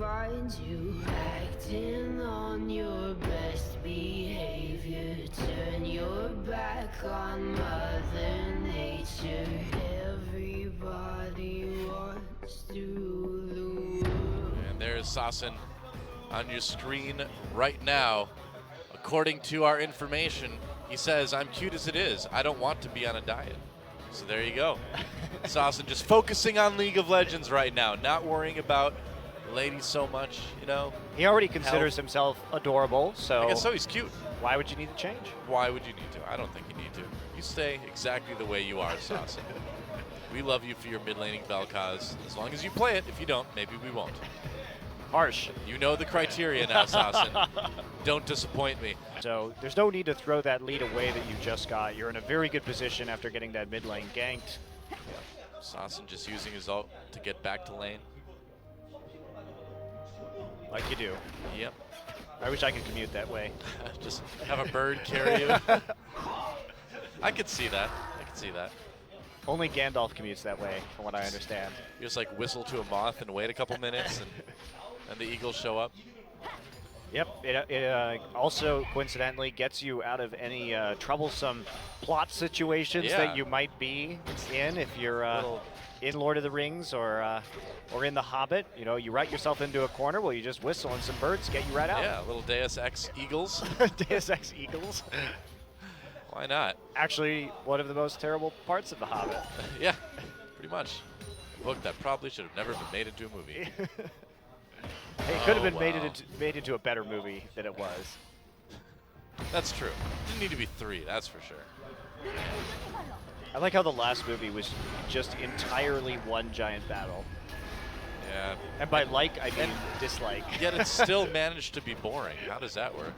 find you acting on your best behavior. Turn your back on Mother Nature. Everybody wants to rule the world. And there's Sasin on your screen right now. According to our information, he says, "I'm cute as it is. I don't want to be on a diet." So there you go. Sasin just focusing on League of Legends right now, not worrying about ladies so much, you know. He already considers himself adorable, so I guess so. He's cute. why would you need to change? Why would you need to? I don't think you need to. You stay exactly the way you are, Sasin. We love you for your mid-laning Vel'Koz. As long as you play it. If you don't, maybe we won't. Harsh. You know the criteria now, Sasin. Don't disappoint me. So there's no need to throw that lead away that you just got. You're in a very good position after getting that mid lane ganked. Sasin just using his ult to get back to lane. Like you do. Yep. I wish I could commute that way. Just have a bird carry you. I could see that. I could see that. Only Gandalf commutes that way, from what I understand. You just like whistle to a moth and wait a couple minutes, and the eagles show up. Yep, it also coincidentally gets you out of any troublesome plot situations that you might be in if you're in Lord of the Rings or in The Hobbit. You know, you write yourself into a corner, well, you just whistle and some birds get you right out. Yeah, a little Deus Ex Eagles. Deus Ex Eagles. Why not? Actually, one of the most terrible parts of The Hobbit. Yeah, pretty much. A book that probably should have never been made into a movie. It could have been made into a better movie than it was. That's true. Didn't need to be 3, that's for sure. I like how the last movie was just entirely one giant battle. Yeah. And by like, I mean dislike. Yet it still managed to be boring. How does that work?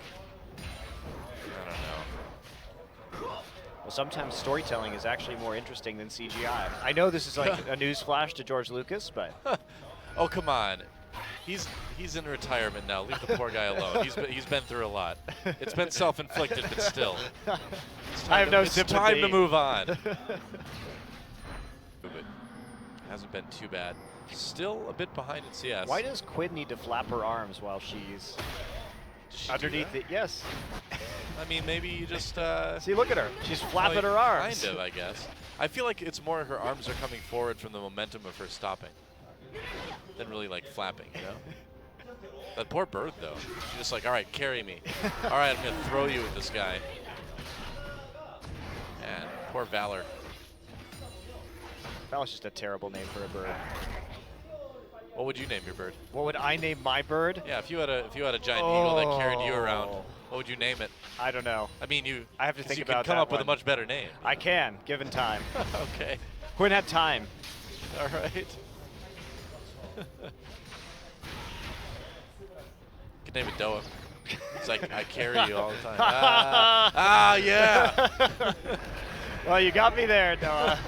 I don't know. Well, sometimes storytelling is actually more interesting than CGI. I know this is like a news flash to George Lucas, but... Oh, come on. He's in retirement now. Leave the poor guy alone. He's been through a lot. It's been self-inflicted, but still. I have no It's sympathy. time to move on. It hasn't been too bad. Still a bit behind in CS. Why does Quinn need to flap her arms while she's underneath it? Yes. I mean, maybe you just... See, look at her. She's flapping her arms. Kind of, I guess. I feel like it's more her arms are coming forward from the momentum of her stopping than really like flapping, you know? That poor bird, though. She's just like, all right, carry me. All right, I'm going to throw you at this guy. And poor Valor. That was just a terrible name for a bird. What would you name your bird? What would I name my bird? Yeah, if you had a giant eagle that carried you around, what would you name it? I don't know. I mean, I have to think you about can come that up with a one. much better name. I can, given time. Okay. Quinn had time. All right. Could name it Doa. It's like, I carry you all the time. Yeah. Well, you got me there, Noah.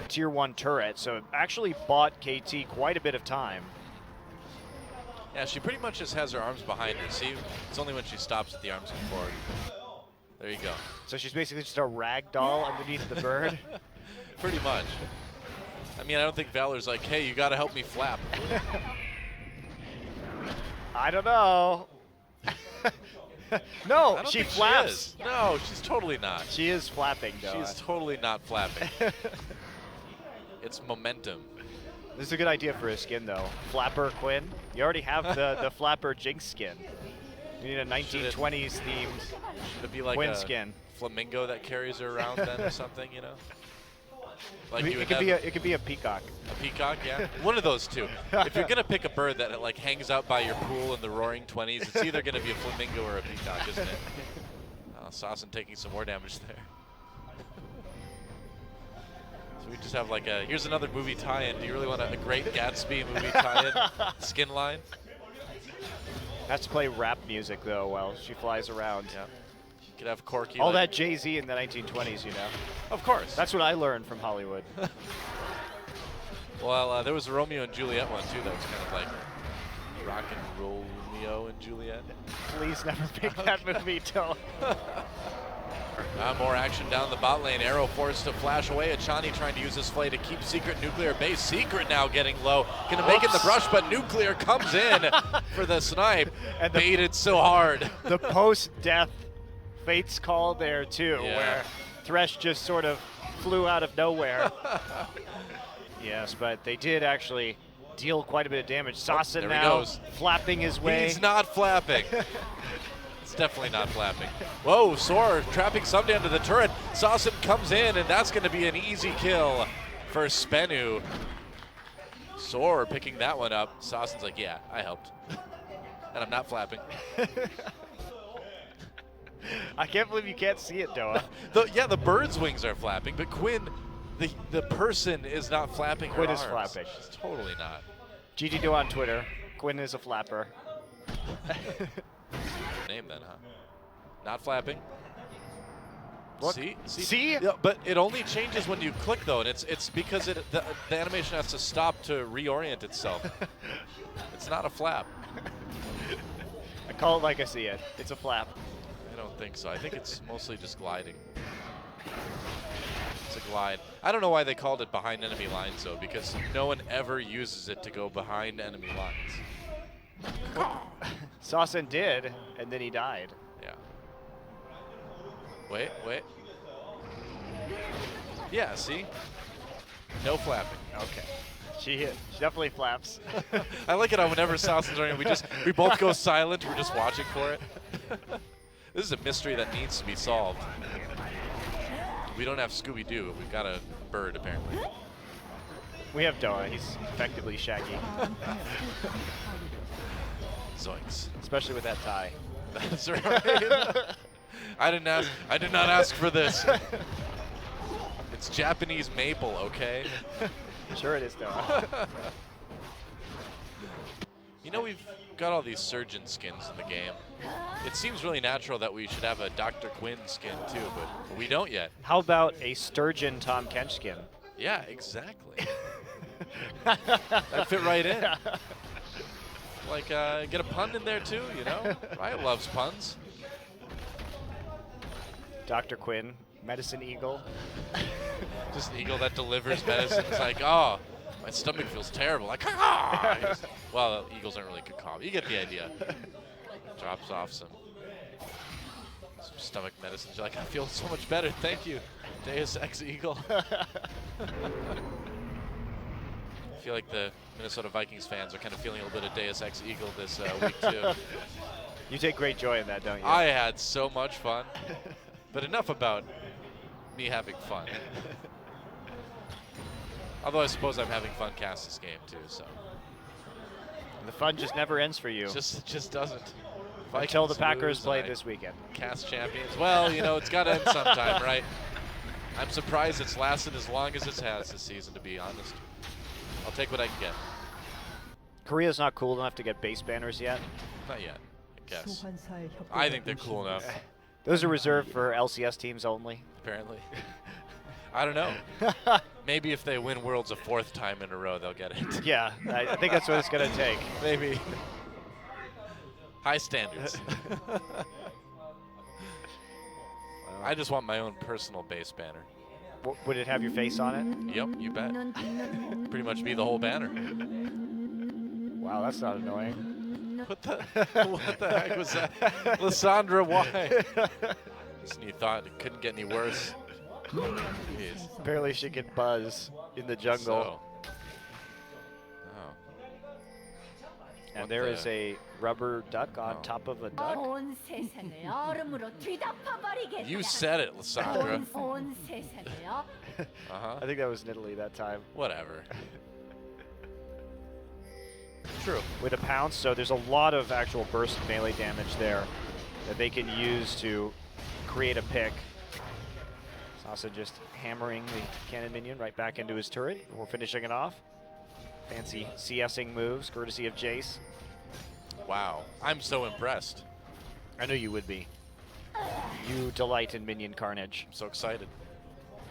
Tier 1 turret, so it actually bought KT quite a bit of time. Yeah, she pretty much just has her arms behind her. See, it's only when she stops that the arms come forward. There you go. So she's basically just a rag doll underneath the bird? Pretty much. I mean, I don't think Valor's like, hey, you got to help me flap. I don't know. No, she flaps. She is. No, she's totally not. She is flapping, though. She's totally not flapping. It's momentum. This is a good idea for a skin, though. Flapper Quinn. You already have the Flapper Jinx skin. You need a 1920s themed Should it be like Quinn a skin. flamingo that carries her around then or something, you know? Like I mean, it could be a peacock. A peacock, yeah. One of those two. If you're gonna pick a bird that like hangs out by your pool in the Roaring 20s, it's either gonna be a flamingo or a peacock, isn't it? Sasin taking some more damage there. So we just have like a here's another movie tie-in. Do you really want a Great Gatsby movie tie-in skin line? Has to play rap music though while she flies around. Yeah. Could have Corky. All that Jay-Z in the 1920s, you know. Of course. That's what I learned from Hollywood. Well, there was a Romeo and Juliet one too that was kind of like rock and roll Romeo and Juliet. Please never pick that movie, Toe. More action down the bot lane. Arrow forced to flash away. Achani trying to use his flay to keep Secret Nuclear base. Secret now getting low. Gonna make it in the brush, but Nuclear comes in for the snipe. And baited so hard. The post-death Fate's call there too, Yeah. where Thresh just sort of flew out of nowhere. Yes, but they did actually deal quite a bit of damage. Sasson there he now goes. flapping his way. He's not flapping. It's definitely not flapping. Whoa, Soar trapping somebody under the turret. Sasson comes in, and that's going to be an easy kill for Spenu. Soar picking that one up. Sasson's like, yeah, I helped. And I'm not flapping. I can't believe you can't see it, Doa. Yeah, the bird's wings are flapping, but Quinn, the person is not flapping Quinn her is arms. flapping. She's totally not. GG Doa on Twitter. Quinn is a flapper. Name then, huh? Not flapping. Look. See? Yeah, but it only changes when you click though, and it's because the animation has to stop to reorient itself. It's not a flap. I call it like I see it. It's a flap. I don't think so. I think it's mostly just gliding. It's a glide. I don't know why they called it behind enemy lines though, because no one ever uses it to go behind enemy lines. Sasson did, and then he died. Yeah. Wait. Yeah, see? No flapping. Okay. She definitely flaps. I like it how whenever Sasson's running, we both go silent. We're just watching for it. This is a mystery that needs to be solved. We don't have Scooby-Doo. We've got a bird, apparently. We have Doa. He's effectively Shaggy. Zoinks. Especially with that tie. That's right. I did not ask for this. It's Japanese maple, okay? Sure it is, Doa. You know, we've got all these surgeon skins in the game. It seems really natural that we should have a Dr. Quinn skin too, but we don't yet. How about a Sturgeon Tom Kench skin? Yeah, exactly. That'd fit right in. Like, get a pun in there too, you know? Riot loves puns. Dr. Quinn, Medicine Eagle. Just an eagle that delivers medicine. It's like, oh, my stomach feels terrible. Like, ah! Well, eagles aren't really caw. You get the idea. Drops off some stomach medicine. You're like, I feel so much better. Thank you, Deus Ex Eagle. I feel like the Minnesota Vikings fans are kind of feeling a little bit of Deus Ex Eagle this week too. You take great joy in that, don't you? I had so much fun. But enough about me having fun. Although I suppose I'm having fun cast this game too, so. The fun just never ends for you. It just doesn't. Until the Vikings Packers lose play and I this weekend. Cast champions. Well, you know, it's got to end sometime, right? I'm surprised it's lasted as long as it has this season, to be honest. I'll take what I can get. Korea's not cool enough to get base banners yet. Not yet, I guess. I think they're cool enough, Those are reserved for LCS teams only. apparently. I don't know. Maybe if they win Worlds a 4th time in a row, they'll get it. Yeah, I think that's what it's going to take. Maybe. High standards. I just want my own personal base banner. Would it have your face on it? Yep, you bet. Pretty much be the whole banner. Wow, that's not annoying. What the heck was that? Lysandra, why? Just you thought it couldn't get any worse. Jeez. Apparently she can buzz in the jungle. So. Oh. And What there the- is a rubber duck on top of a duck. 온 세상을 얼음으로 뒤덮어버리겠다. You said it, Lysandra. 온 세상을요. Uh-huh. I think that was in Italy that time. Whatever. True. With a pounce, so there's a lot of actual burst melee damage there that they can use to create a pick. Sasa just hammering the cannon minion right back into his turret. We're finishing it off. Fancy CSing moves, courtesy of Jace. Wow. I'm so impressed. I knew you would be. You delight in minion carnage. I'm so excited.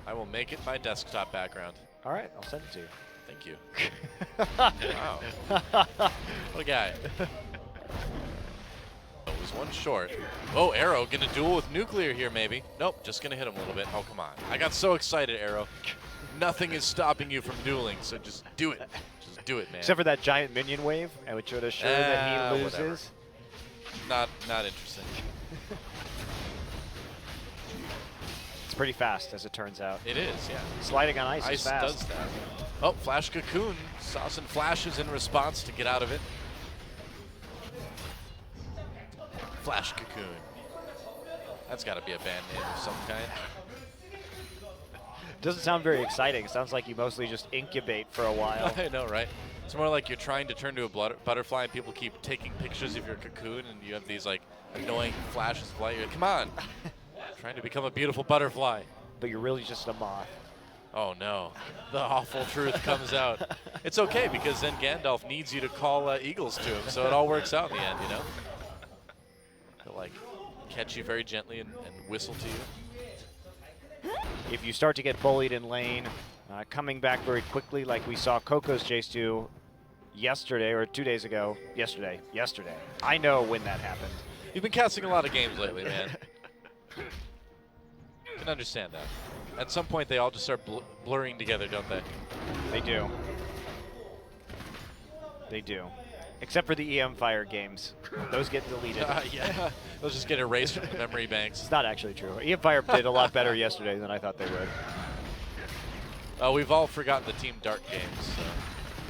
I will make it my desktop background. All right, I'll send it to you. Thank you. Wow. What a guy. It was one short. Oh, Arrow gonna duel with Nuclear here, maybe. Nope, just gonna hit him a little bit. Oh, come on. I got so excited, Arrow. Nothing is stopping you from dueling, so just do it. Just do it, man. Except for that giant minion wave, which would assure that he whatever. loses. Not interesting. It's pretty fast, as it turns out. It is, yeah. Sliding on ice is fast. Does that. Oh, Flash Cocoon. Saucin flashes in response to get out of it. Flash Cocoon. That's got to be a band name of some kind. Doesn't sound very exciting. Sounds like you mostly just incubate for a while. I know, right? It's more like you're trying to turn to a butterfly and people keep taking pictures of your cocoon and you have these like annoying flashes of light. You're like, come on. Trying to become a beautiful butterfly. But you're really just a moth. Oh no, the awful truth comes out. It's okay because then Gandalf needs you to call eagles to him, so it all works out in the end, you know? He'll like catch you very gently and whistle to you. If you start to get bullied in lane, coming back very quickly like we saw Coco's Chase do yesterday or 2 days ago. Yesterday. I know when that happened. You've been casting a lot of games lately, man. Can understand that. At some point, they all just start blurring together, don't they? They do. They do. Except for the EM Fire games. Those get deleted. Yeah, they'll just get erased from the memory banks. It's not actually true. EM Fire did a lot better yesterday than I thought they would. We've all forgotten the Team Dark games. So.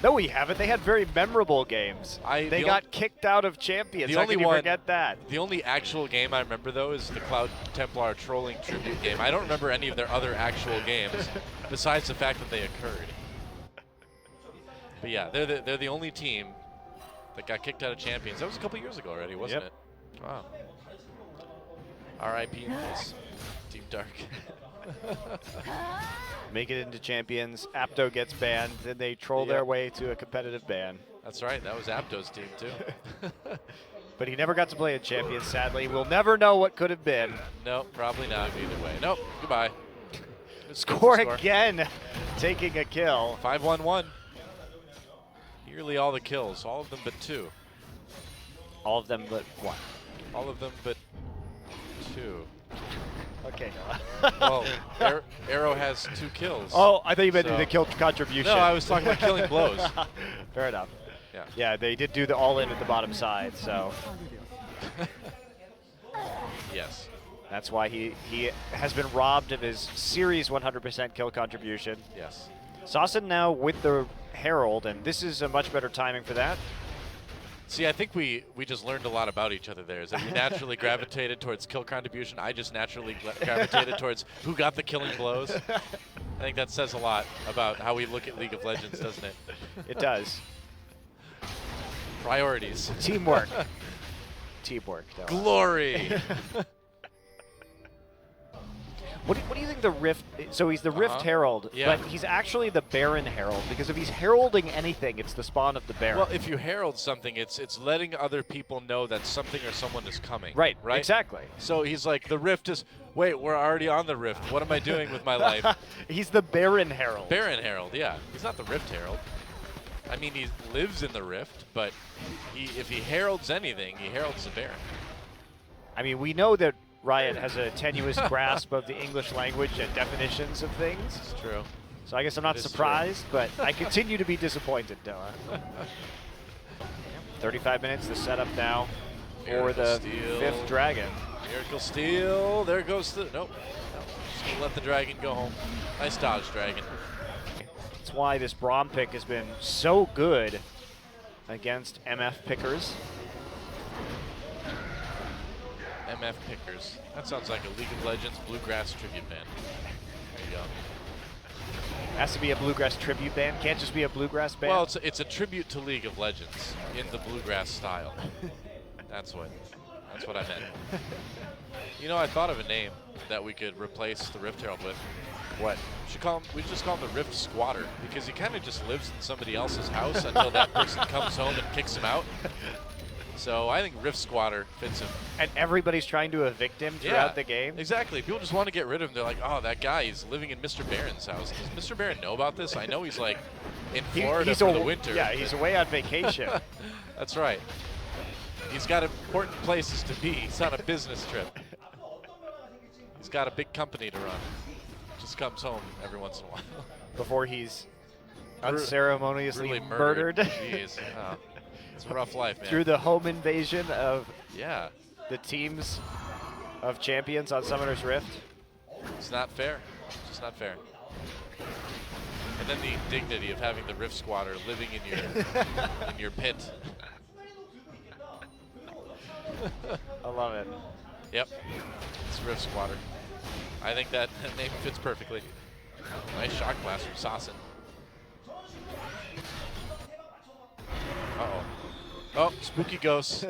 No, we haven't. They had very memorable games. They got kicked out of Champions. How can you forget that? The only actual game I remember, though, is the Cloud Templar trolling tribute game. I don't remember any of their other actual games, besides the fact that they occurred. But yeah, they're the only team that got kicked out of Champions. That was a couple years ago already, wasn't it? Wow. R.I.P. in peace. Team Dark. Make it into Champions. Apto gets banned, then they troll their way to a competitive ban. That's right. That was Apto's team, too. But he never got to play in Champions, sadly. We'll never know what could have been. No, probably not either way. Nope. Goodbye. Score again, taking a kill. 5-1-1. Nearly all the kills. All of them but 2. All of them but 1. All of them but 2. Okay, Well, Arrow has 2 kills. Oh, I thought you meant the kill contribution. No, I was talking about killing blows. Fair enough. Yeah. Yeah, they did do the all-in at the bottom side, so. Yes. That's why he has been robbed of his series 100% kill contribution. Yes. Saucin now with the Herald, and this is a much better timing for that. See, I think we just learned a lot about each other there. Is that you naturally gravitated towards kill contribution. I just naturally gravitated towards who got the killing blows. I think that says a lot about how we look at League of Legends, doesn't it? It does. Priorities. Teamwork. Teamwork. No. Glory. What do you think the Rift, so he's the Rift Herald, but he's actually the Baron Herald, because if he's heralding anything, it's the spawn of the Baron. Well, if you herald something, it's letting other people know that something or someone is coming. Right, exactly. So he's like, the Rift is, wait, we're already on the Rift. What am I doing with my life? He's the Baron Herald. Baron Herald, yeah. He's not the Rift Herald. I mean, he lives in the Rift, but if he heralds anything, he heralds the Baron. I mean, we know that Riot has a tenuous grasp of the English language and definitions of things. It's true. So I guess I'm not surprised, but I continue to be disappointed, Noah. 35 minutes, the setup now for the 5th dragon. Miracle Steal. There goes the... Nope. Just going to let the dragon go home. Nice dodge, dragon. That's why this Braum pick has been so good against MF pickers. MF Pickers. That sounds like a League of Legends Bluegrass tribute band. There you go. Has to be a Bluegrass tribute band. Can't just be a Bluegrass band. Well, it's a tribute to League of Legends in the Bluegrass style. That's what I meant. You know, I thought of a name that we could replace the Rift Herald with. What? We just call him the Rift Squatter, because he kind of just lives in somebody else's house until that person comes home and kicks him out. So I think Rift Squatter fits him. And everybody's trying to evict him throughout the game? Exactly. People just want to get rid of him. They're like, oh, that guy, he's living in Mr. Barron's house. Does Mr. Barron know about this? I know he's like in Florida for the winter. Yeah, he's away on vacation. That's right. He's got important places to be. He's on a business trip. He's got a big company to run. Just comes home every once in a while. Before he's unceremoniously really murdered. Jeez. Oh, it's a rough life, man. Through the home invasion of the teams of champions on Summoner's Rift. It's not fair. It's just not fair. And then the indignity of having the Rift Squatter living in your pit. I love it. Yep, it's Rift Squatter. I think that name fits perfectly. Nice shock blast from Sassen. Uh-oh. Oh, spooky ghost.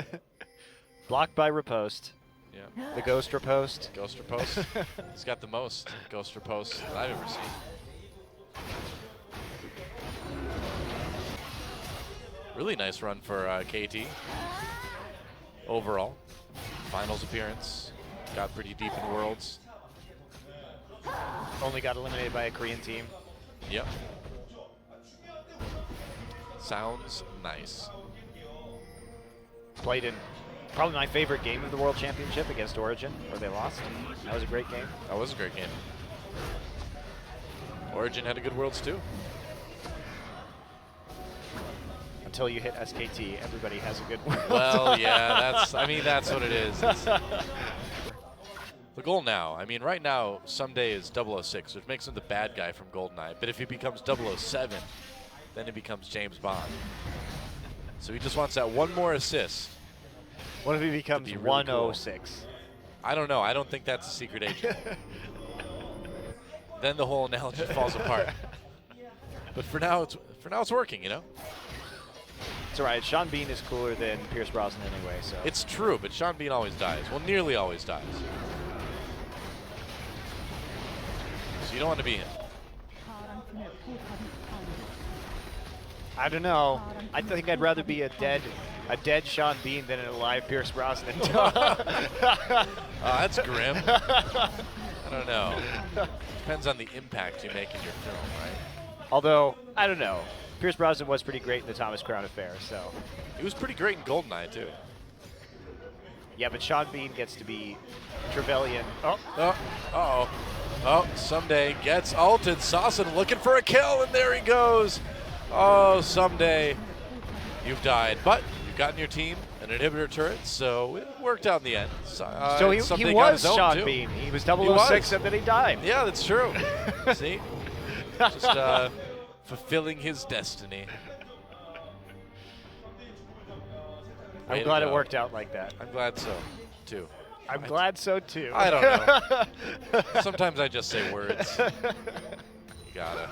Blocked by riposte. Yeah. The ghost riposte. Ghost riposte. He's got the most ghost riposte that I've ever seen. Really nice run for KT. Overall. Finals appearance. Got pretty deep in Worlds. Only got eliminated by a Korean team. Yep. Sounds nice. Played in probably my favorite game of the World Championship against Origin, where they lost. That was a great game. That was a great game. Origin had a good Worlds too. Until you hit SKT, everybody has a good Worlds. Well, yeah, that's what it is. The goal now, I mean, right now, Someday is 006, which makes him the bad guy from GoldenEye. But if he becomes 007, then he becomes James Bond. So he just wants that one more assist. What if he becomes really 106? Cool. I don't know. I don't think that's a secret agent. Then the whole analogy falls apart. But for now, it's working, you know? It's all right. Sean Bean is cooler than Pierce Brosnan anyway, so. It's true, but Sean Bean always dies. Well, nearly always dies. So you don't want to be him. I don't know. I think I'd rather be a dead Sean Bean than an alive Pierce Brosnan. That's grim. I don't know. Depends on the impact you make in your film, right? Although, I don't know. Pierce Brosnan was pretty great in the Thomas Crown Affair, so. He was pretty great in GoldenEye, too. Yeah, but Sean Bean gets to be Trevelyan. Oh. Uh-oh. Oh, Someday gets ulted. Sassen looking for a kill, and there he goes. Oh, Someday, you've died. But you've gotten your team an inhibitor turret, so it worked out in the end. So he was Sean Bean. He was 006 and then he died. Yeah, that's true. See? Just fulfilling his destiny. I'm glad it worked out like that. I'm glad so, too. I'm glad so, too. I don't know. Sometimes I just say words. You gotta.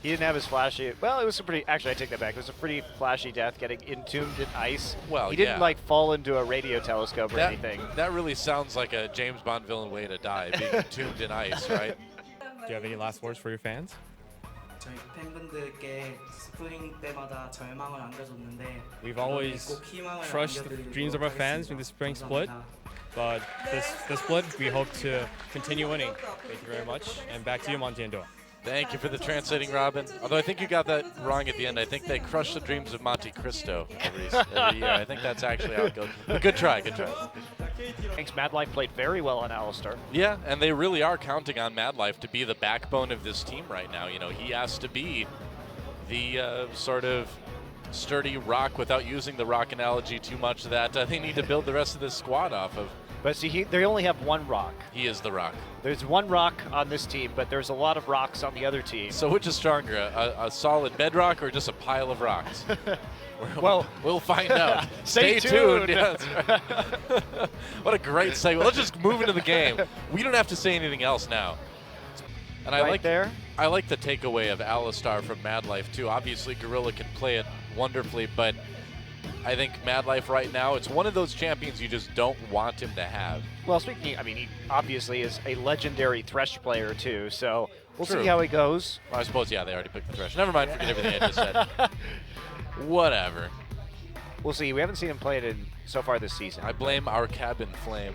He didn't have his flashy. Well, it was a pretty. Actually, I take that back. It was a pretty flashy death, getting entombed in ice. Well, he didn't like fall into a radio telescope or anything. That really sounds like a James Bond villain way to die, being entombed in ice, right? Do you have any last words for your fans? 저희 팬분들께 스프링 때마다 절망을 안겨줬는데 We've always crushed the dreams of our fans in the spring split, but this split we hope to continue winning. Thank you very much, and back to you, Montecristo. Thank you for the translating, Robin. Although I think you got that wrong at the end. I think they crushed the dreams of Montecristo every year. I think that's actually how it goes. But good try, good try. Thanks, Mad Life played very well on Alistar. Yeah, and they really are counting on Mad Life to be the backbone of this team right now. You know, he has to be the sort of sturdy rock without using the rock analogy too much that they need to build the rest of this squad off of. But see, they only have one rock. He is the rock. There's one rock on this team, but there's a lot of rocks on the other team. So which is stronger, a solid bedrock or just a pile of rocks? Well, we'll find out. Stay tuned. Yeah, that's right. What a great segue. Let's just move into the game. We don't have to say anything else now. And I like the takeaway of Alistar from Mad Life too. Obviously, Gorilla can play it wonderfully, but I think Mad Life right now, it's one of those champions you just don't want him to have. Well, speaking, I mean, he obviously is a legendary Thresh player too, so we'll True. see how he goes. Well, I suppose, yeah, they already picked the Thresh. Never mind, forget everything I just said. Whatever. We'll see. We haven't seen him play it so far this season. I blame our cabin flame.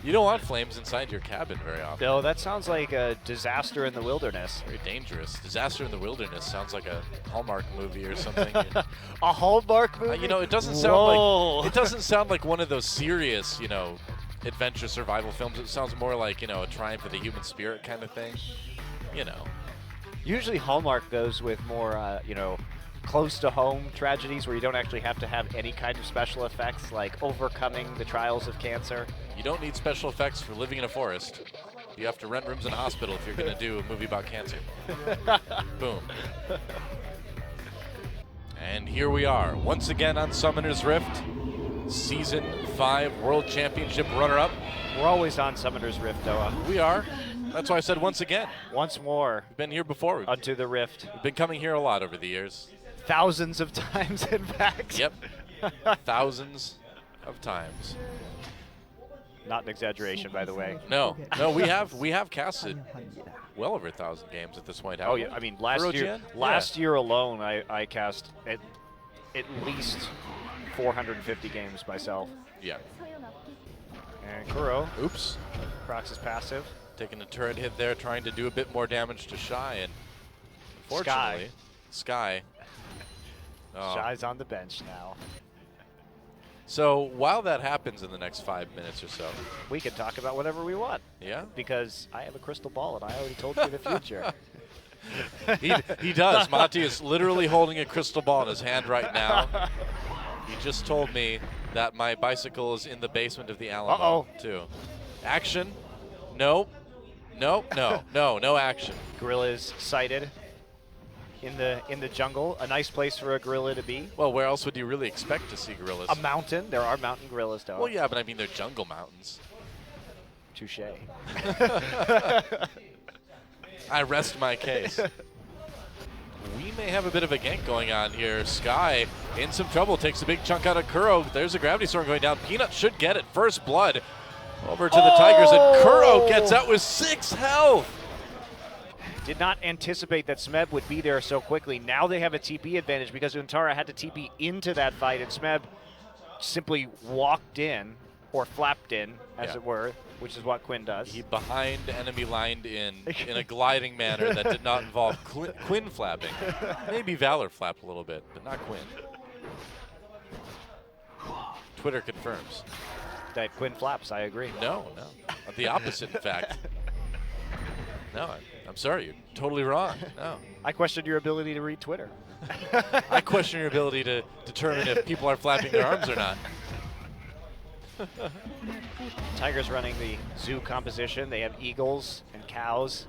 You don't want flames inside your cabin very often. No, that sounds like a disaster in the wilderness. Very dangerous. Disaster in the Wilderness sounds like a Hallmark movie or something. A Hallmark movie? You know, it doesn't sound like one of those serious, you know, adventure survival films. It sounds more like, you know, a triumph of the human spirit kind of thing. You know. Usually Hallmark goes with more, you know, close to home tragedies where you don't actually have to have any kind of special effects, like overcoming the trials of cancer. You don't need special effects for living in a forest. You have to rent rooms in a hospital if you're going to do a movie about cancer. Boom. And here we are, once again on Summoner's Rift, Season 5 World Championship runner-up. We're always on Summoner's Rift, Noah. We are. That's why I said once again. Once more. We've been here before. Unto the Rift. We've been coming here a lot over the years. Thousands of times, in fact. Yep. Thousands of times. Not an exaggeration, by the way. No, we have casted well over 1,000 games at this point. Oh yeah, I mean last year alone, I cast at least 450 games myself. Yeah. And Kuro. Oops. Prox's passive. Taking a turret hit there, trying to do a bit more damage to Shy, and unfortunately, Sky. Oh. Shy's on the bench now. So while that happens in the next 5 minutes or so, we can talk about whatever we want. Yeah? Because I have a crystal ball and I already told you the future. he does. Monty is literally holding a crystal ball in his hand right now. He just told me that my bicycle is in the basement of the Alamo, too. Action? Nope. Nope. No action. Gorillas sighted in the jungle. A nice place for a gorilla to be. Well, where else would you really expect to see gorillas? A mountain. There are mountain gorillas, though. Well, yeah, but I mean they're jungle mountains. Touche. I rest my case. We may have a bit of a gank going on here. Sky in some trouble, takes a big chunk out of Kuro. There's a gravity storm going down. Peanut should get it. First blood over to the Tigers, and Kuro gets out with 6 health. Did not anticipate that Smeb would be there so quickly. Now they have a TP advantage because Untara had to TP into that fight, and Smeb simply walked in, or flapped in, as it were, which is what Quinn does. He behind enemy lined in a gliding manner that did not involve Quinn flapping. Maybe Valor flapped a little bit, but not Quinn. Twitter confirms. That Quinn flaps, I agree. No. The opposite, in fact. No, I'm sorry, you're totally wrong. No. I question your ability to read Twitter. I question your ability to determine if people are flapping their arms or not. Tigers running the zoo composition. They have eagles and cows.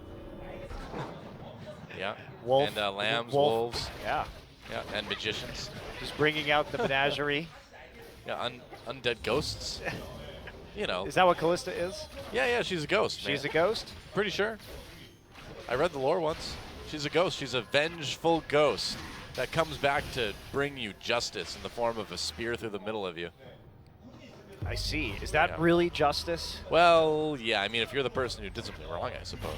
Yeah. Wolf. And lambs, wolves. Yeah. Yeah, and magicians. Just bringing out the menagerie. Yeah, undead ghosts. You know. Is that what Callista is? Yeah, she's a ghost. She's a ghost? Pretty sure. I read the lore once. She's a ghost. She's a vengeful ghost that comes back to bring you justice in the form of a spear through the middle of you. I see. Is that really justice? Well, yeah. I mean, if you're the person who did something wrong, I suppose.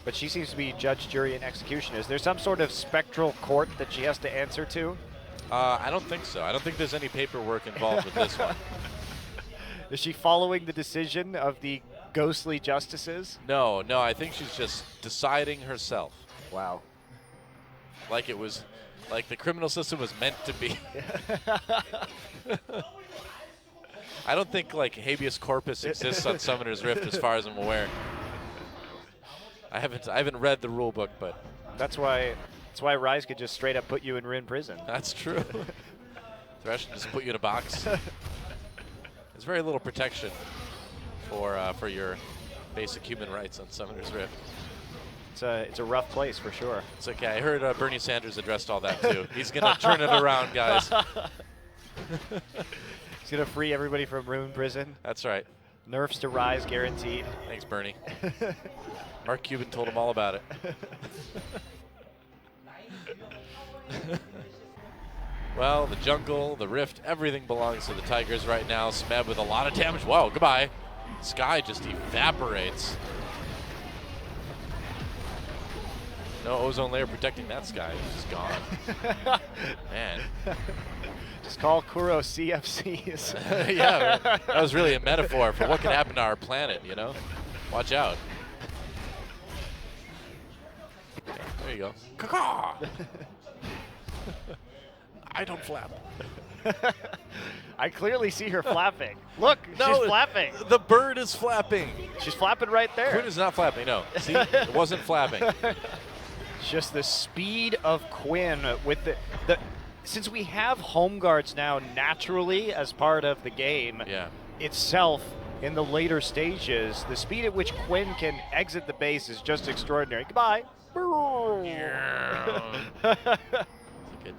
But she seems to be judge, jury, and execution. Is there some sort of spectral court that she has to answer to? I don't think so. I don't think there's any paperwork involved with this one. Is she following the decision of the ghostly justices? No. I think she's just deciding herself. Wow. Like the criminal system was meant to be. I don't think like habeas corpus exists on Summoner's Rift as far as I'm aware. I haven't read the rule book, but that's why Rise could just straight up put you in Ruin Prison. That's true. Thresh can just put you in a box. There's very little protection for your basic human rights on Summoner's Rift. It's a rough place for sure. It's okay. I heard Bernie Sanders addressed all that too. He's gonna turn it around, guys. He's gonna free everybody from Ruin Prison. That's right. Nerfs to Rise guaranteed. Thanks, Bernie. Mark Cuban told him all about it. Well, the jungle, the rift, everything belongs to the Tigers right now. Smeb with a lot of damage. Whoa, goodbye. Sky just evaporates. No ozone layer protecting that sky. It's just gone. Man. Just call Kuro CFCs. Yeah, that was really a metaphor for what can happen to our planet, you know? Watch out. Okay, there you go. Caw-caw! I don't flap. I clearly see her flapping. Look, No, she's flapping. The bird is flapping. She's flapping right there. Quinn is not flapping, no. See, it wasn't flapping. Just the speed of Quinn with the since we have home guards now naturally as part of the game itself in the later stages, the speed at which Quinn can exit the base is just extraordinary. Goodbye. Good.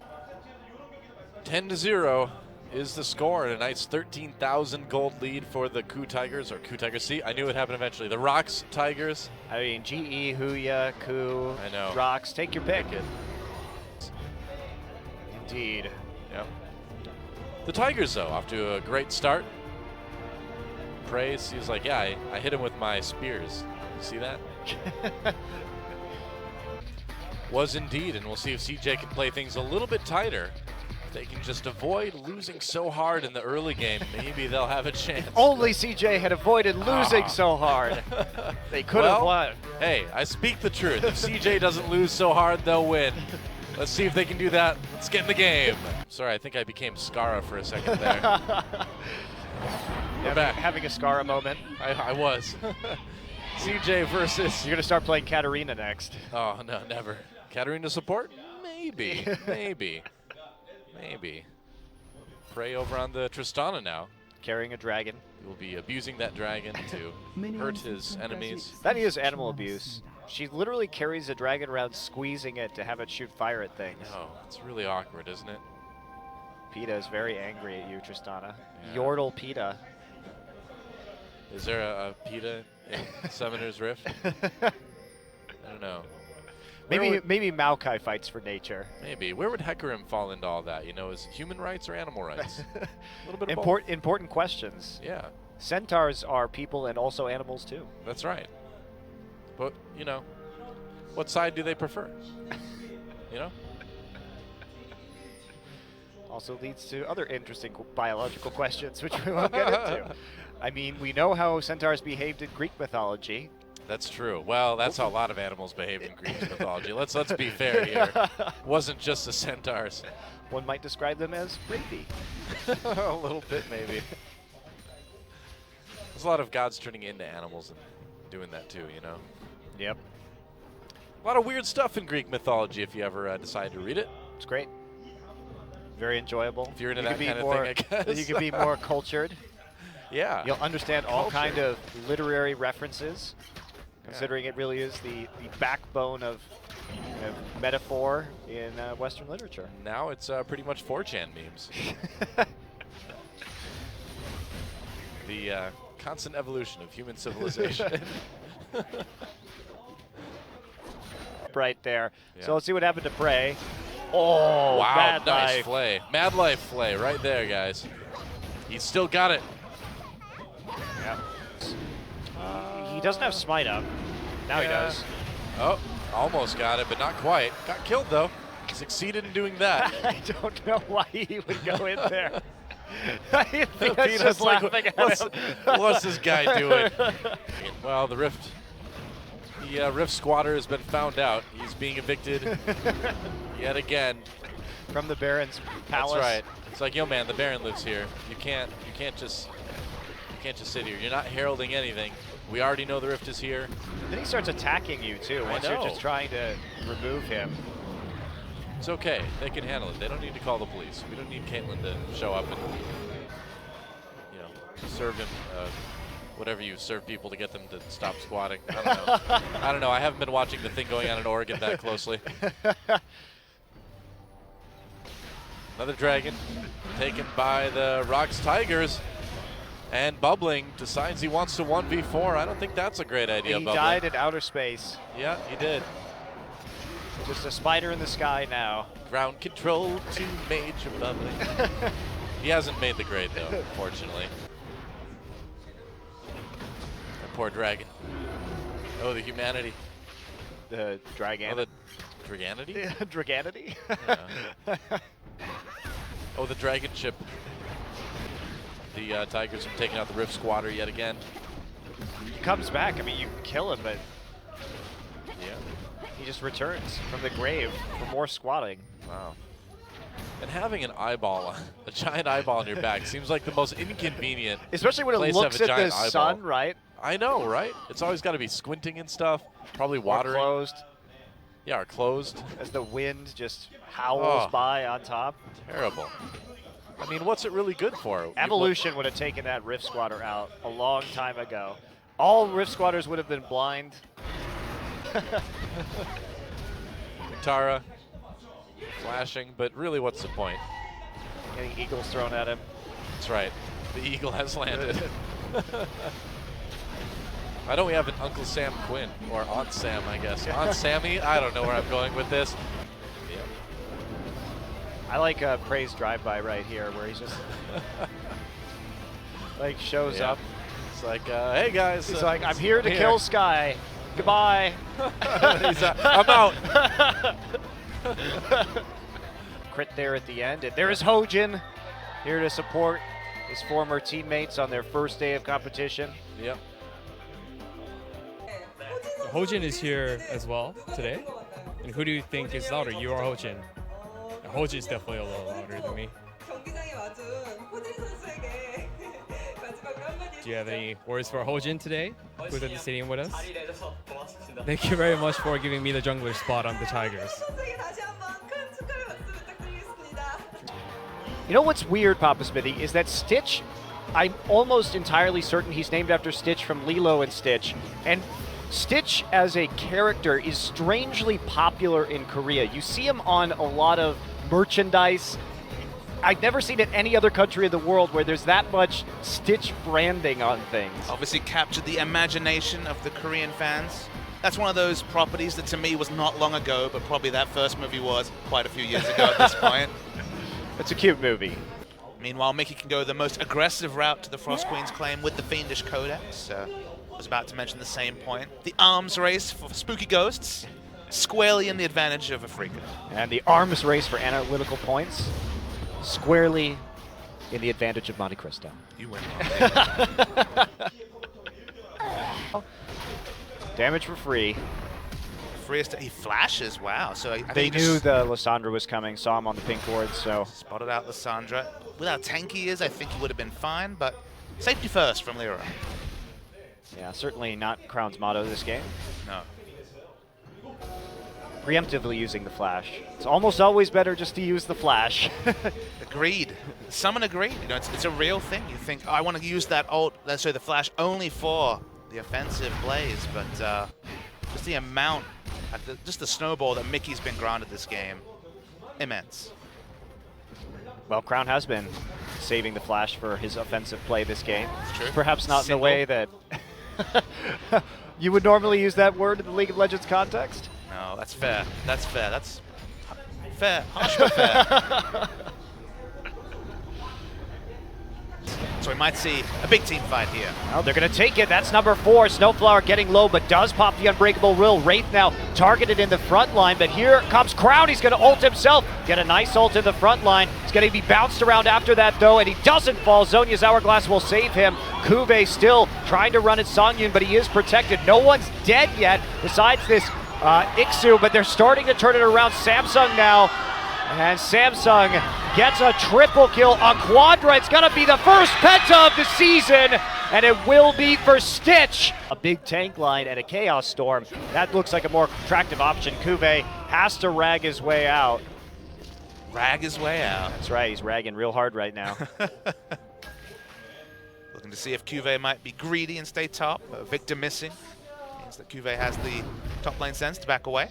10-0 is the score, and a nice 13,000 gold lead for the Ku Tigers, or Ku Tigers C. I knew it would happen eventually. The Rocks Tigers. I mean, GE, Huya, Ku, I know. Rocks, take your pick. Pick it. Indeed. Yep. The Tigers, though, off to a great start. Praise, he was like, yeah, I hit him with my spears. You see that? Was indeed, and we'll see if CJ can play things a little bit tighter. If they can just avoid losing so hard in the early game, maybe they'll have a chance. Only CJ had avoided losing so hard. They could have won. Hey, I speak the truth. If CJ doesn't lose so hard, they'll win. Let's see if they can do that. Let's get in the game. Sorry, I think I became Skara for a second there. We're back. Having a Skara moment. I was. CJ versus... You're going to start playing Katarina next. Oh, no, never. Katarina support? Maybe. Maybe. Maybe. Prey over on the Tristana now. Carrying a dragon. He will be abusing that dragon to hurt his enemies. That is animal abuse. She literally carries a dragon around, squeezing it to have it shoot fire at things. Oh, it's really awkward, isn't it? PETA is very angry at you, Tristana. Yeah. Yordle PETA. Is there a PETA in Summoner's Rift? I don't know. Maybe Maokai fights for nature. Maybe. Where would Hecarim fall into all that? You know, is human rights or animal rights? A little bit of both. Important questions. Yeah. Centaurs are people and also animals too. That's right. But, you know, what side do they prefer? You know? Also leads to other interesting biological questions, which we won't get into. I mean, we know how centaurs behaved in Greek mythology. That's true. Well, that's how a lot of animals behave in Greek mythology. Let's be fair here. Wasn't just the centaurs. One might describe them as rapey. A little bit, maybe. There's a lot of gods turning into animals and doing that too, you know? Yep. A lot of weird stuff in Greek mythology if you ever decide to read it. It's great. Very enjoyable. If you're into that kind of thing, I guess. You can be more cultured. Yeah. You'll understand all kind of literary references, considering it really is the backbone of metaphor in Western literature. Now it's pretty much 4chan memes. The constant evolution of human civilization. Right there. Yeah. So let's see what happened to Prey. Oh, wow, Mad nice Life. flay. Mad Life flay right there, guys. He's still got it. Yep. He doesn't have smite up. Now he does. Oh, almost got it, but not quite. Got killed, though. Succeeded in doing that. I don't know why he would go in there. I think I was Peter's just like, laughing at him. what's this guy doing? Well, the Rift squatter has been found out. He's being evicted yet again. From the Baron's palace. That's right. It's like, yo, man, the Baron lives here. You can't just sit here. You're not heralding anything. We already know the Rift is here. Then he starts attacking you too. Once you're just trying to remove him. It's okay. They can handle it. They don't need to call the police. We don't need Caitlyn to show up and, you know, serve him whatever you serve people to get them to stop squatting. I don't know. I don't know. I haven't been watching the thing going on in Oregon that closely. Another dragon taken by the Rocks Tigers. And Bubbling decides he wants to 1v4. I don't think that's a great idea, He Bubbling. died in outer space. Yeah, he did. Just a spider in the sky now. Ground control to Major Bubbling. He hasn't made the grade, though, unfortunately. That poor dragon. Oh, the humanity. the Dragon. Oh, the Draganity? Draganity? Yeah. Oh, the Dragon Chip. The Tigers have taken out the Rift Squatter yet again. He comes back. I mean, you kill him, but Yeah. he just returns from the grave for more squatting. Wow. And having an eyeball, a giant eyeball on your back, seems like the most inconvenient. Especially when it place to looks have a at the giant eyeball. sun, right? I know, right? It's always got to be squinting and stuff. Probably watering. Or closed. Yeah, or closed. As the wind just howls by on top. Terrible. I mean, what's it really good for? Evolution would have taken that Rift Squatter out a long time ago. All Rift Squatters would have been blind. Tara flashing, but really, what's the point? Getting eagles thrown at him. That's right. The eagle has landed. Why don't we have an Uncle Sam Quinn? Or Aunt Sam, I guess. Aunt Sammy? I don't know where I'm going with this. Yep. I like Prey's drive-by right here, where he's just like shows up. It's like, hey guys. He's like, I'm here to kill Sky. Goodbye. He's I'm out. Crit there at the end. And there's Hojin here to support his former teammates on their first day of competition. Yep. Hojin is here as well today. And who do you think is louder, you or Hojin? Hojin is definitely a little louder than me. Do you have any words for Hojin today, who's at the stadium with us? Thank you very much for giving me the jungler spot on the Tigers. You know what's weird, PapaSmithy, is that Stitch, I'm almost entirely certain he's named after Stitch from Lilo and Stitch. And Stitch as a character is strangely popular in Korea. You see him on a lot of merchandise. I've never seen it in any other country in the world where there's that much Stitch branding on things. Obviously captured the imagination of the Korean fans. That's one of those properties that to me was not long ago, but probably that first movie was quite a few years ago at this point. It's a cute movie. Meanwhile, Mickey can go the most aggressive route to the Frost Queen's claim with the Fiendish Codex. I was about to mention the same point. The arms race for spooky ghosts, squarely in the advantage of Afrika. And the arms race for analytical points, squarely in the advantage of Montecristo. You win. Damage for free. He flashes, wow. So I They think knew the Lysandra was coming, saw him on the pink board, so. Spotted out Lysandra. With how tanky he is, I think he would have been fine, but safety first from Leroy. Yeah, certainly not Crown's motto this game. No. Preemptively using the flash. It's almost always better just to use the flash. Agreed. Someone agreed. You know, it's a real thing. You think, oh, I want to use that ult, let's say the flash, only for the offensive plays, but just the amount, just the snowball that Mickey's been granted this game, immense. Well, Crown has been saving the flash for his offensive play this game. That's true. Perhaps not in the way that you would normally use that word in the League of Legends context. No, that's fair. That's fair. That's fair. Harsh but fair. So we might see a big team fight here. Well, they're going to take it. That's number 4. Snowflower getting low, but does pop the Unbreakable Will. Wraith now targeted in the front line, but here comes Crown. He's going to ult himself. Get a nice ult in the front line. He's going to be bounced around after that, though, and he doesn't fall. Zhonya's Hourglass will save him. Kuve still trying to run at Songyun, but he is protected. No one's dead yet besides this Ixu, but they're starting to turn it around. Samsung now. And Samsung gets a triple kill on Quadra. It's going to be the first penta of the season, and it will be for Stitch. A big tank line and a Chaos Storm. That looks like a more attractive option. Kuve has to rag his way out. Rag his way out. That's right, he's ragging real hard right now. Looking to see if Kuve might be greedy and stay top. Victor missing. Means that Kuve has the top lane sense to back away.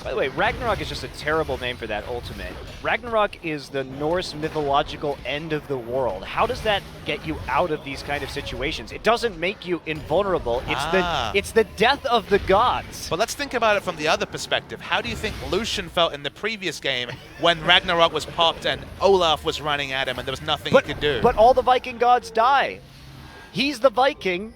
By the way, Ragnarok is just a terrible name for that ultimate. Ragnarok is the Norse mythological end of the world. How does that get you out of these kind of situations? It doesn't make you invulnerable. It's the death of the gods. But let's think about it from the other perspective. How do you think Lucian felt in the previous game when Ragnarok was popped and Olaf was running at him and there was nothing he could do? But all the Viking gods die. He's the Viking.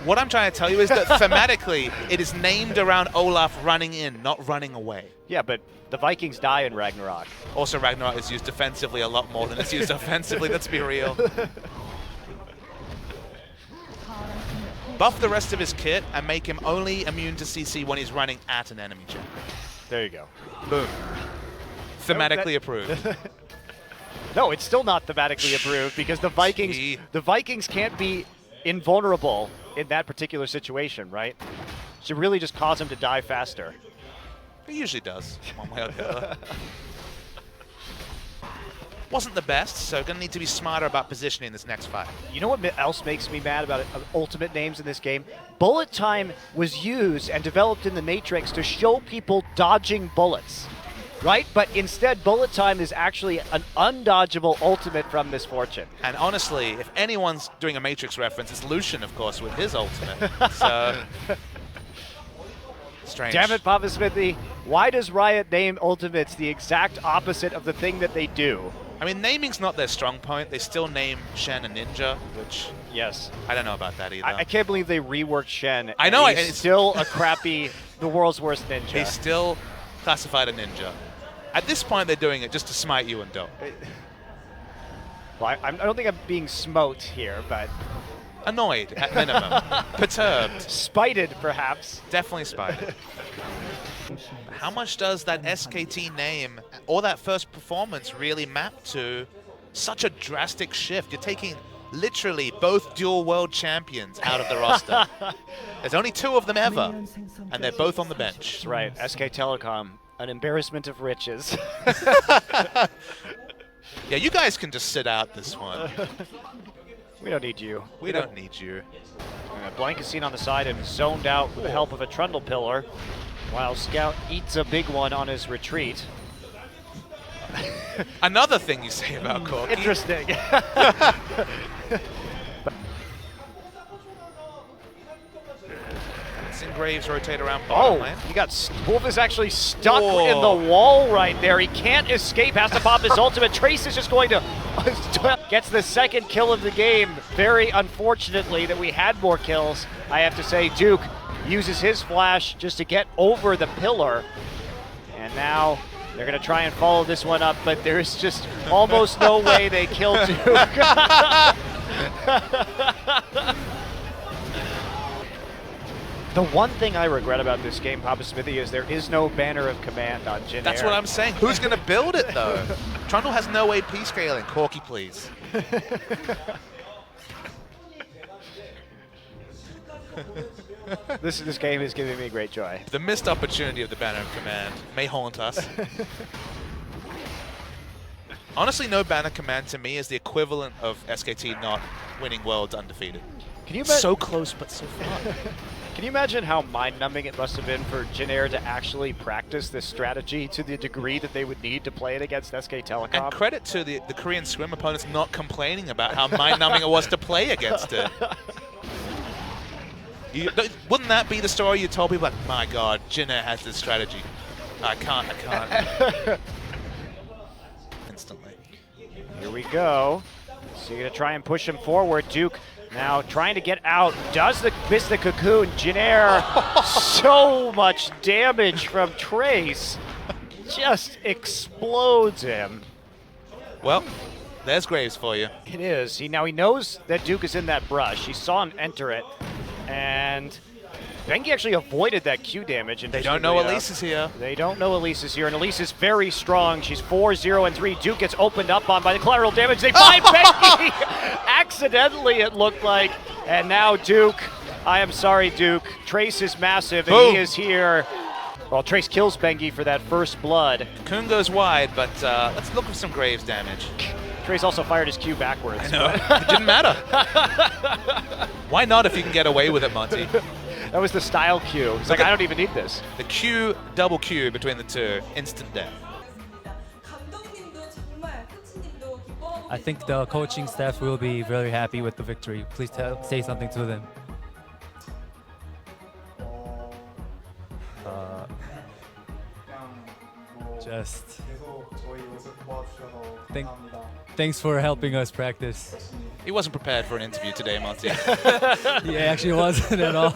What I'm trying to tell you is that thematically, it is named around Olaf running in, not running away. Yeah, but the Vikings die in Ragnarok. Also, Ragnarok is used defensively a lot more than it's used offensively, let's be real. Buff the rest of his kit and make him only immune to CC when he's running at an enemy champion. There you go. Boom. Thematically approved. No, it's still not thematically approved because the Vikings can't be invulnerable in that particular situation, right? Should really just cause him to die faster. He usually does, one way or the other. Wasn't the best, so gonna need to be smarter about positioning this next fight. You know what else makes me mad about ultimate names in this game? Bullet time was used and developed in the Matrix to show people dodging bullets, right? But instead, bullet time is actually an undodgeable ultimate from Misfortune. And honestly, if anyone's doing a Matrix reference, it's Lucian, of course, with his ultimate. So strange. Damn it, PapaSmithy. Why does Riot name ultimates the exact opposite of the thing that they do? I mean, naming's not their strong point. They still name Shen a ninja, which yes, I don't know about that either. I can't believe they reworked Shen. I know. He's still a crappy, the world's worst ninja. He's still classified a ninja. At this point, they're doing it just to smite you and don't. Well, I don't think I'm being smote here, but Annoyed, at minimum. Perturbed. Spited, perhaps. Definitely spited. How much does that SKT name or that first performance really map to such a drastic shift? You're taking literally both dual world champions out of the roster. There's only 2 of them ever, and they're both on the bench. That's right, SK Telecom, an embarrassment of riches. Yeah, you guys can just sit out this one. We don't need you. We don't need you. Blank is seen on the side and zoned out with the help of a Trundle Pillar, while Scout eats a big one on his retreat. Another thing you say about Corky. Interesting. Graves rotate around bottom lane. He got Wolf is actually stuck in the wall right there. He can't escape, has to pop his ultimate. Trace is just going to gets the second kill of the game. Very unfortunately that we had more kills. I have to say Duke uses his flash just to get over the pillar. And now they're going to try and follow this one up, but there's just almost no way they kill Duke. The one thing I regret about this game, PapaSmithy, is there is no banner of command on Jin Air. That's what I'm saying. Who's going to build it, though? Trundle has no AP scaling. Corky, please. This game is giving me great joy. The missed opportunity of the banner of command may haunt us. Honestly, no banner command to me is the equivalent of SKT not winning Worlds undefeated. Can you so close, but so far. Can you imagine how mind-numbing it must have been for Jin Air to actually practice this strategy to the degree that they would need to play it against SK Telecom? And credit to the Korean swim opponents not complaining about how mind-numbing it was to play against it. Wouldn't that be the story you told people, like, my God, Jin Air has this strategy. I can't. Instantly. Here we go. So you're going to try and push him forward. Duke now trying to get out, does miss the cocoon. Jin Air, so much damage from Trace, just explodes him. Well, there's Graves for you. It is. Now he knows that Duke is in that brush. He saw him enter it, and FenJiH actually avoided that Q damage. They don't know Elise is here. They don't know Elise is here, and Elise is very strong. She's 4-0-3. Duke gets opened up on by the collateral damage. They find FenJiH! Accidentally, it looked like. And now Duke, I am sorry, Duke. Trace is massive, and he is here. Well, Trace kills FenJiH for that first blood. Cocoon goes wide, but let's look for some Graves damage. Trace also fired his Q backwards. I know. It didn't matter. Why not if you can get away with it, Monty? That was the style Q. It's like, I don't even need this. The Q, double Q between the two, instant death. I think the coaching staff will be very happy with the victory. Please say something to them. Just thanks for helping us practice. He wasn't prepared for an interview today, Monty. He actually wasn't at all.